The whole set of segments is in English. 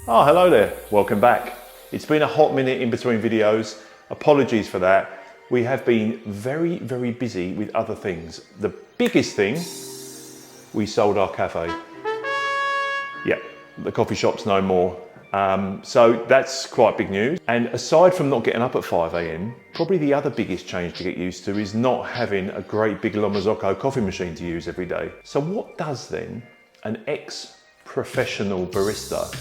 Oh, hello there, welcome back. It's been a hot minute in between videos. Apologies for that. We have been very, very busy with other things. The biggest thing, we sold our cafe. Yeah, the coffee shop's no more. So that's quite big news. And aside from not getting up at 5 AM, probably the other biggest change to get used to is not having a great big La Marzocco coffee machine to use every day. So what does then an ex-professional barista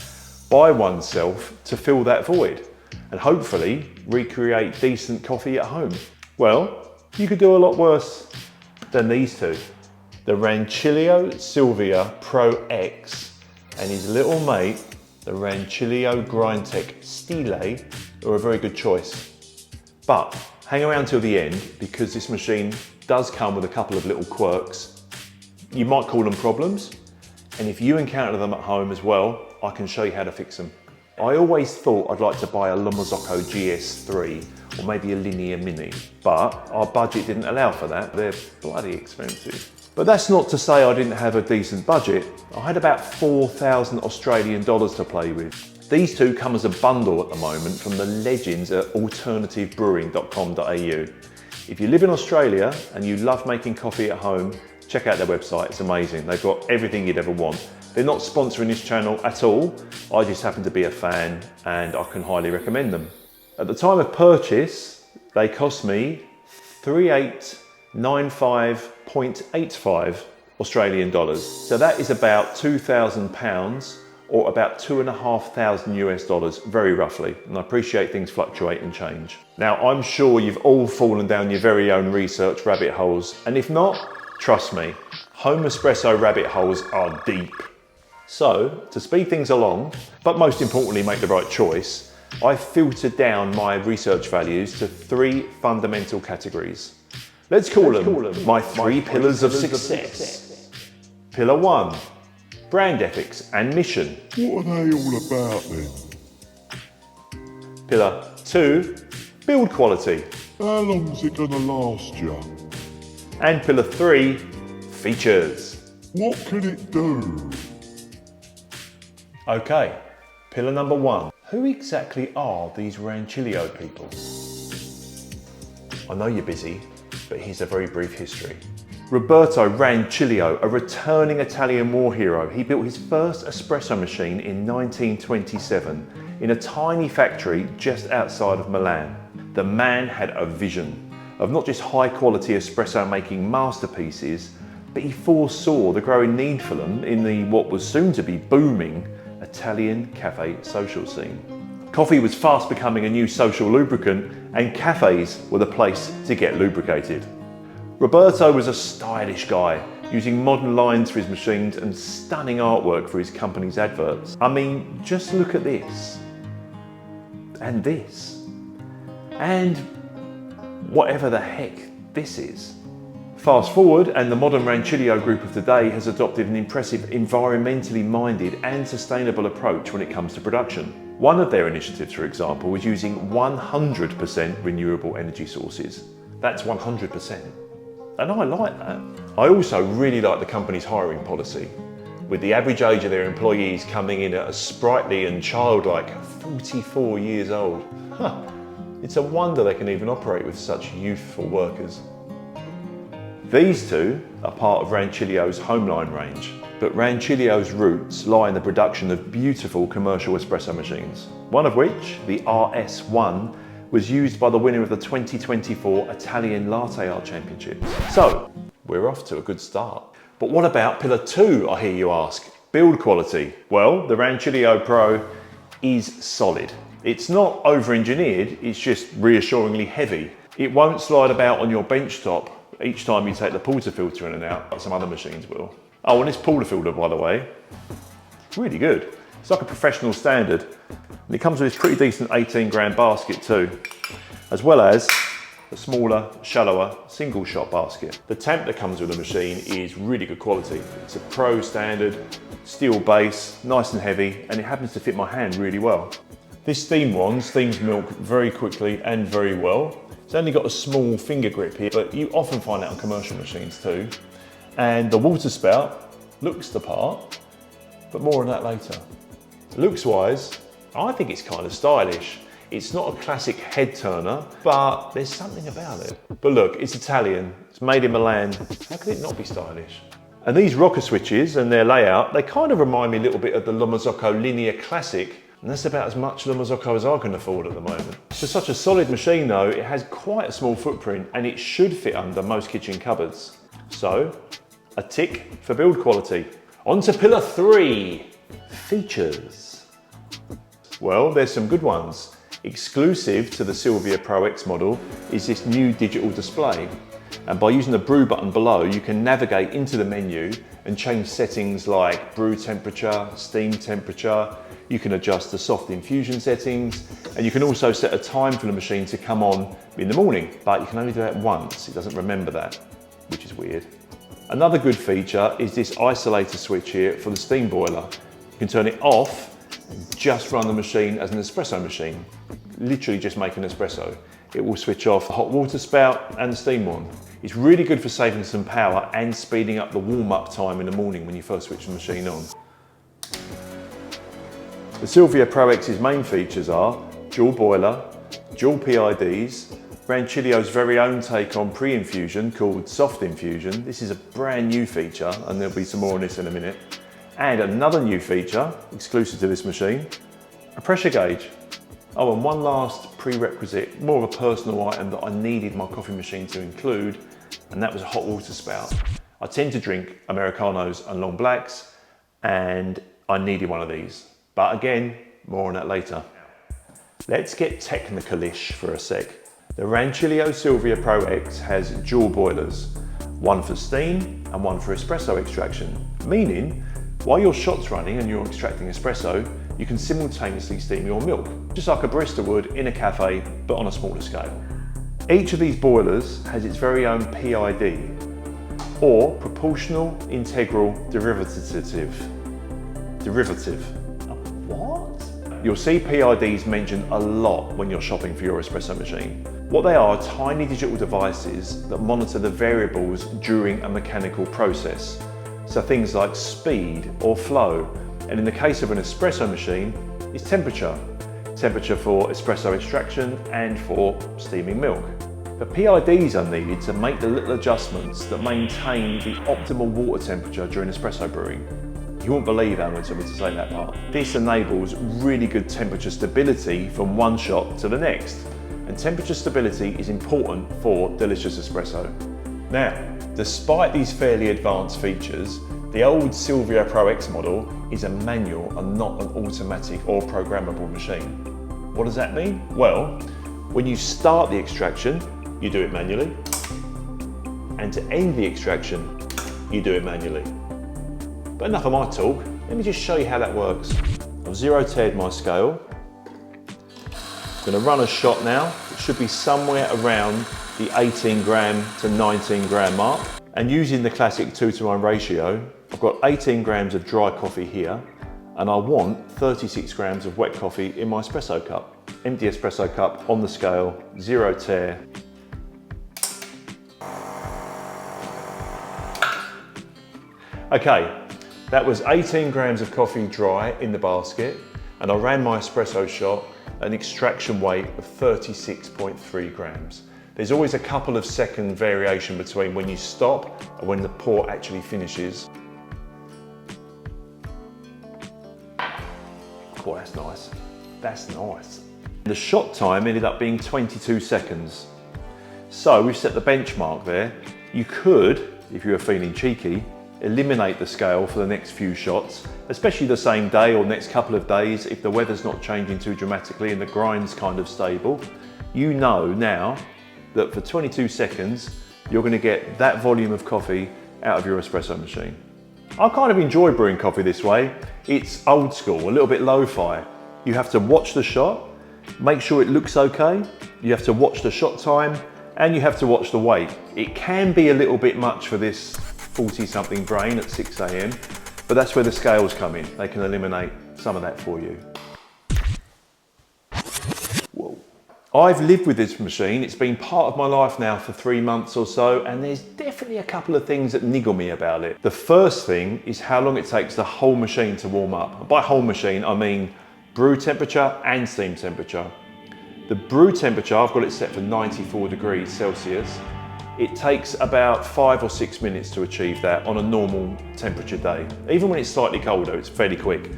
buy oneself to fill that void and hopefully recreate decent coffee at home? Well, you could do a lot worse than these two. The Rancilio Silvia Pro X and his little mate, the Rancilio Stile, are a very good choice. But hang around till the end because this machine does come with a couple of little quirks. You might call them problems, and if you encounter them at home as well, I can show you how to fix them. I always thought I'd like to buy a La Marzocco GS3 or maybe a Linear Mini, but our budget didn't allow for that. They're bloody expensive. But that's not to say I didn't have a decent budget. I had about 4,000 Australian dollars to play with. These two come as a bundle at the moment from the legends at alternativebrewing.com.au. If you live in Australia and you love making coffee at home, check out their website, it's amazing. They've got everything you'd ever want. They're not sponsoring this channel at all. I just happen to be a fan and I can highly recommend them. At the time of purchase, they cost me 3895.85 Australian dollars. So that is about £2,000 or about $2,500 US, very roughly. And I appreciate things fluctuate and change. Now, I'm sure you've all fallen down your very own research rabbit holes. And if not, trust me, home espresso rabbit holes are deep. So, to speed things along, but most importantly make the right choice, I filtered down my research values to 3 fundamental categories. Let's call them my 3 pillars of success. Pillar 1, brand ethics and mission. What are they all about then? Pillar 2, build quality. How long's it gonna last you? And pillar 3, features. What can it do? Okay, pillar number 1. Who exactly are these Rancilio people? I know you're busy, but here's a very brief history. Roberto Rancilio, a returning Italian war hero, he built his first espresso machine in 1927 in a tiny factory just outside of Milan. The man had a vision of not just high quality espresso making masterpieces, but he foresaw the growing need for them in the what was soon to be booming Italian cafe social scene. Coffee was fast becoming a new social lubricant and cafes were the place to get lubricated. Roberto was a stylish guy, using modern lines for his machines and stunning artwork for his company's adverts. I mean, just look at this. And this. And whatever the heck this is. Fast forward and the modern Rancilio group of today has adopted an impressive environmentally minded and sustainable approach when it comes to production. One of their initiatives, for example, was using 100% renewable energy sources. That's 100%. And I like that. I also really like the company's hiring policy, with the average age of their employees coming in at a sprightly and childlike 44 years old. It's a wonder they can even operate with such youthful workers. These two are part of Rancilio's Homeline range, but Rancilio's roots lie in the production of beautiful commercial espresso machines, one of which, the RS1, was used by the winner of the 2024 Italian Latte Art Championships. So, we're off to a good start. But what about pillar 2, I hear you ask? Build quality. Well, the Rancilio Pro is solid. It's not over-engineered, it's just reassuringly heavy. It won't slide about on your bench top each time you take the portafilter in and out, like some other machines will. Oh, and this portafilter, by the way, it's really good. It's like a professional standard. And it comes with this pretty decent 18-gram basket too, as well as a smaller, shallower, single shot basket. The tamp that comes with the machine is really good quality. It's a pro standard, steel base, nice and heavy, and it happens to fit my hand really well. This steam wand steams milk very quickly and very well. It's only got a small finger grip here, but you often find that on commercial machines too. And the water spout looks the part, but more on that later. Looks wise, I think it's kind of stylish. It's not a classic head turner, but there's something about it. But look, it's Italian, it's made in Milan. How could it not be stylish? And these rocker switches and their layout, they kind of remind me a little bit of the La Marzocco Linear Classic, and that's about as much La Marzocco as I can afford at the moment. For such a solid machine though, it has quite a small footprint and it should fit under most kitchen cupboards. So, a tick for build quality. On to pillar 3, features. Well, there's some good ones. Exclusive to the Silvia Pro X model is this new digital display. And by using the brew button below, you can navigate into the menu and change settings like brew temperature, steam temperature. You can adjust the soft infusion settings, and you can also set a time for the machine to come on in the morning, but you can only do that once. It doesn't remember that, which is weird. Another good feature is this isolator switch here for the steam boiler. You can turn it off and just run the machine as an espresso machine. Literally just make an espresso. It will switch off the hot water spout and the steam one. It's really good for saving some power and speeding up the warm-up time in the morning when you first switch the machine on. The Silvia Pro X's main features are dual boiler, dual PIDs, Rancilio's very own take on pre-infusion called soft infusion. This is a brand new feature, and there'll be some more on this in a minute. And another new feature, exclusive to this machine, a pressure gauge. Oh, and one last prerequisite, more of a personal item that I needed my coffee machine to include, and that was a hot water spout. I tend to drink Americanos and long blacks, and I needed one of these. But again, more on that later. Let's get technical-ish for a sec. The Rancilio Silvia Pro X has dual boilers, one for steam and one for espresso extraction, meaning while your shot's running and you're extracting espresso, you can simultaneously steam your milk, just like a barista would in a cafe, but on a smaller scale. Each of these boilers has its very own PID, or proportional integral derivative. What? You'll see PIDs mentioned a lot when you're shopping for your espresso machine. What they are tiny digital devices that monitor the variables during a mechanical process. So things like speed or flow, and in the case of an espresso machine, it's temperature. Temperature for espresso extraction and for steaming milk. The PIDs are needed to make the little adjustments that maintain the optimal water temperature during espresso brewing. You won't believe how much I meant to say that part. This enables really good temperature stability from one shot to the next. And temperature stability is important for delicious espresso. Now, despite these fairly advanced features, the old Silvia Pro X model is a manual and not an automatic or programmable machine. What does that mean? Well, when you start the extraction, you do it manually. And to end the extraction, you do it manually. But enough of my talk, let me just show you how that works. I've zero-tiered my scale. I'm going to run a shot now. It should be somewhere around the 18 gram to 19 gram mark. And using the classic 2:1 ratio, I've got 18 grams of dry coffee here, and I want 36 grams of wet coffee in my espresso cup. Empty espresso cup on the scale, zero tear. Okay, that was 18 grams of coffee dry in the basket, and I ran my espresso shot at an extraction weight of 36.3 grams. There's always a couple of second variation between when you stop and when the pour actually finishes. Boy, that's nice. That's nice. The shot time ended up being 22 seconds. So we've set the benchmark there. You could, if you were feeling cheeky, eliminate the scale for the next few shots, especially the same day or next couple of days if the weather's not changing too dramatically and the grind's kind of stable. You know now that for 22 seconds, you're going to get that volume of coffee out of your espresso machine. I kind of enjoy brewing coffee this way. It's old school, a little bit lo-fi. You have to watch the shot, make sure it looks okay, you have to watch the shot time, and you have to watch the weight. It can be a little bit much for this 40-something brain at 6 AM, but that's where the scales come in. They can eliminate some of that for you. Whoa. I've lived with this machine, it's been part of my life now for 3 months or so, and there's definitely a couple of things that niggle me about it. The first thing is how long it takes the whole machine to warm up. And by whole machine, I mean brew temperature and steam temperature. The brew temperature, I've got it set for 94 degrees Celsius. It takes about 5 or 6 minutes to achieve that on a normal temperature day. Even when it's slightly colder, it's fairly quick.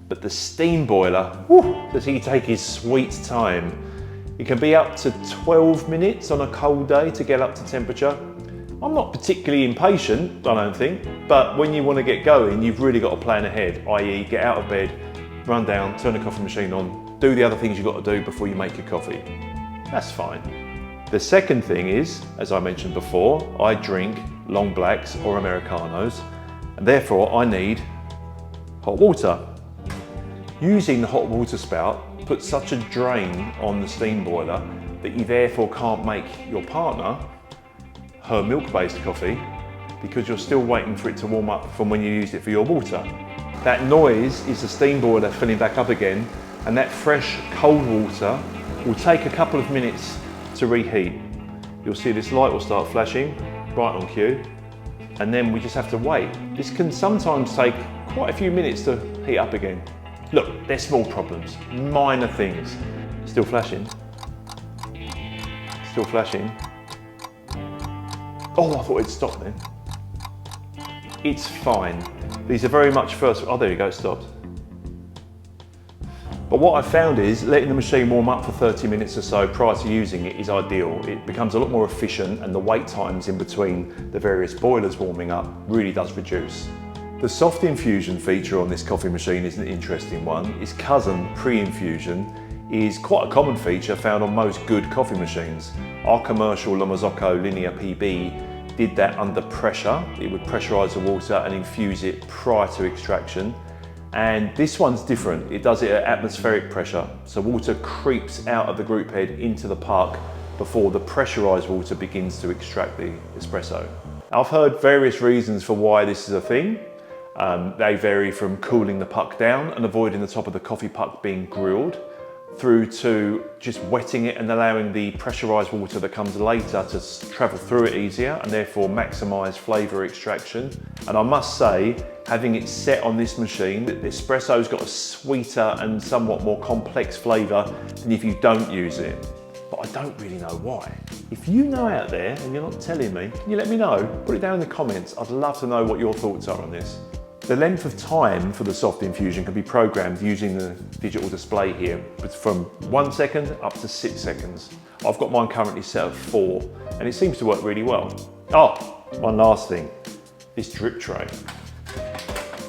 But the steam boiler, whew, does he take his sweet time. It can be up to 12 minutes on a cold day to get up to temperature. I'm not particularly impatient, I don't think, but when you want to get going, you've really got to plan ahead, i.e. get out of bed, run down, turn the coffee machine on, do the other things you've got to do before you make your coffee. That's fine. The second thing is, as I mentioned before, I drink long blacks or Americanos, and therefore I need hot water. Using the hot water spout puts such a drain on the steam boiler that you therefore can't make your partner her milk-based coffee because you're still waiting for it to warm up from when you used it for your water. That noise is the steam boiler filling back up again, and that fresh cold water will take a couple of minutes to reheat. You'll see this light will start flashing right on cue, and then we just have to wait. This can sometimes take quite a few minutes to heat up again. Look, they're small problems, minor things. Still flashing. Still flashing. Oh, I thought it'd stop then. It's fine. These are very much first, oh there you go, it stopped. But what I found is letting the machine warm up for 30 minutes or so prior to using it is ideal. It becomes a lot more efficient and the wait times in between the various boilers warming up really does reduce. The soft infusion feature on this coffee machine is an interesting one. Its cousin, pre-infusion, is quite a common feature found on most good coffee machines. Our commercial La Marzocco Linea PB did that under pressure. It would pressurise the water and infuse it prior to extraction. And this one's different. It does it at atmospheric pressure. So water creeps out of the group head into the puck before the pressurised water begins to extract the espresso. I've heard various reasons for why this is a thing. They vary from cooling the puck down and avoiding the top of the coffee puck being grilled, through to just wetting it and allowing the pressurised water that comes later to travel through it easier and therefore maximise flavour extraction. And I must say, having it set on this machine, the espresso's got a sweeter and somewhat more complex flavour than if you don't use it. But I don't really know why. If you know out there and you're not telling me, can you let me know? Put it down in the comments. I'd love to know what your thoughts are on this. The length of time for the soft infusion can be programmed using the digital display here, from 1 second up to 6 seconds. I've got mine currently set at 4, and it seems to work really well. Oh, one last thing, this drip tray.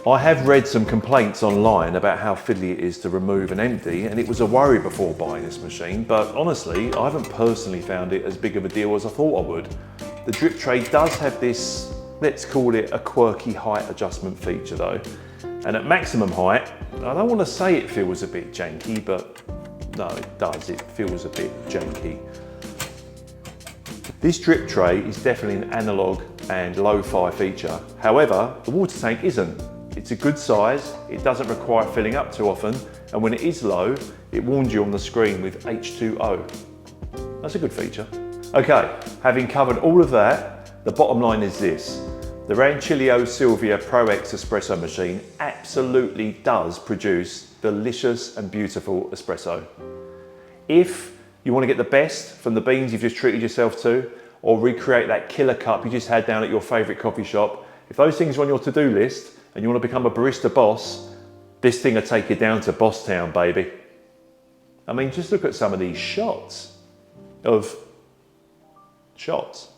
I have read some complaints online about how fiddly it is to remove and empty, and it was a worry before buying this machine, but honestly, I haven't personally found it as big of a deal as I thought I would. The drip tray does have this, let's call it a quirky height adjustment feature though. And at maximum height, I don't want to say it feels a bit janky, but no, it does, it feels a bit janky. This drip tray is definitely an analog and lo-fi feature. However, the water tank isn't. It's a good size, it doesn't require filling up too often, and when it is low, it warns you on the screen with H2O. That's a good feature. Okay, having covered all of that, the bottom line is this. The Rancilio Silvia Pro X espresso machine absolutely does produce delicious and beautiful espresso. If you want to get the best from the beans you've just treated yourself to, or recreate that killer cup you just had down at your favourite coffee shop, if those things are on your to-do list and you want to become a barista boss, this thing will take you down to Boss Town, baby. I mean, just look at some of these shots of shots.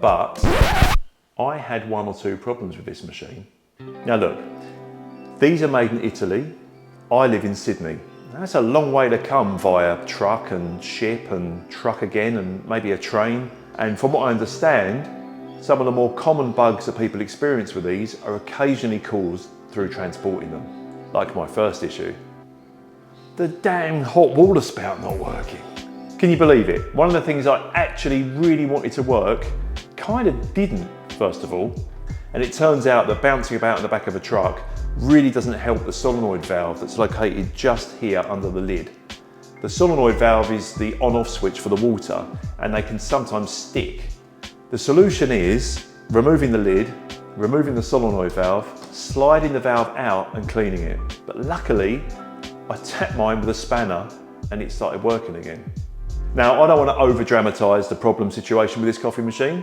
But I had 1 or 2 problems with this machine. Now look, these are made in Italy. I live in Sydney. That's a long way to come via truck and ship and truck again and maybe a train. And from what I understand, Some of the more common bugs that people experience with these are occasionally caused through transporting them, like my first issue. The damn hot water spout not working. Can you believe it? One of the things I actually really wanted to work kind of didn't, first of all. And it turns out that bouncing about in the back of a truck really doesn't help the solenoid valve that's located just here under the lid. The solenoid valve is the on-off switch for the water, and they can sometimes stick. The solution is removing the lid, removing the solenoid valve, sliding the valve out and cleaning it. But luckily, I tapped mine with a spanner and it started working again. Now, I don't want to over-dramatise the problem situation with this coffee machine.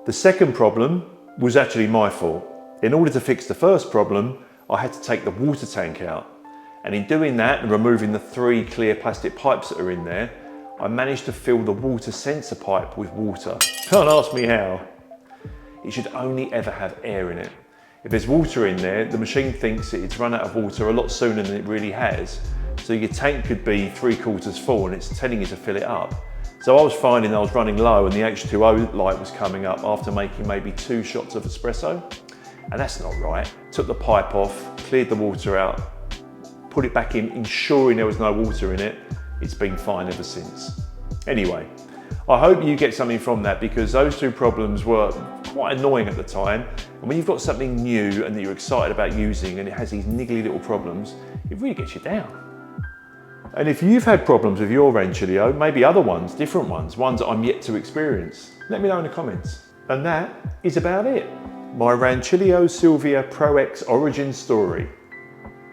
The second problem was actually my fault. In order to fix the first problem, I had to take the water tank out. And in doing that and removing the 3 clear plastic pipes that are in there, I managed to fill the water sensor pipe with water. Can't ask me how. It should only ever have air in it. If there's water in there, the machine thinks that it's run out of water a lot sooner than it really has. So your tank could be 3/4 full and it's telling you to fill it up. So I was finding I was running low and the H2O light was coming up after making maybe 2 shots of espresso. And that's not right. Took the pipe off, cleared the water out, put it back in, ensuring there was no water in it. It's been fine ever since. Anyway, I hope you get something from that, because those 2 problems were quite annoying at the time. And when you've got something new and that you're excited about using and it has these niggly little problems, it really gets you down. And if you've had problems with your Rancilio, maybe other ones, different ones that I'm yet to experience, let me know in the comments. And that is about it. My Rancilio Silvia Pro X origin story.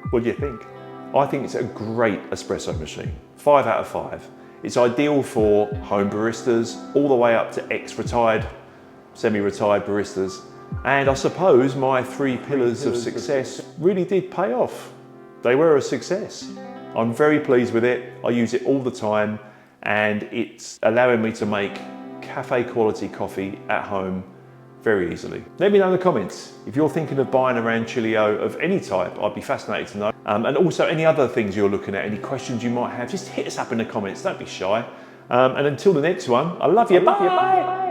What do you think? I think it's a great espresso machine. 5 out of 5. It's ideal for home baristas, all the way up to ex-retired, semi-retired baristas. And I suppose my 3 pillars of success really did pay off. They were a success. I'm very pleased with it. I use it all the time, and it's allowing me to make cafe quality coffee at home very easily. Let me know in the comments if you're thinking of buying a Rancilio of any type. I'd be fascinated to know. And also any other things you're looking at, any questions you might have, just hit us up in the comments. Don't be shy. And until the next one, I love you. Bye.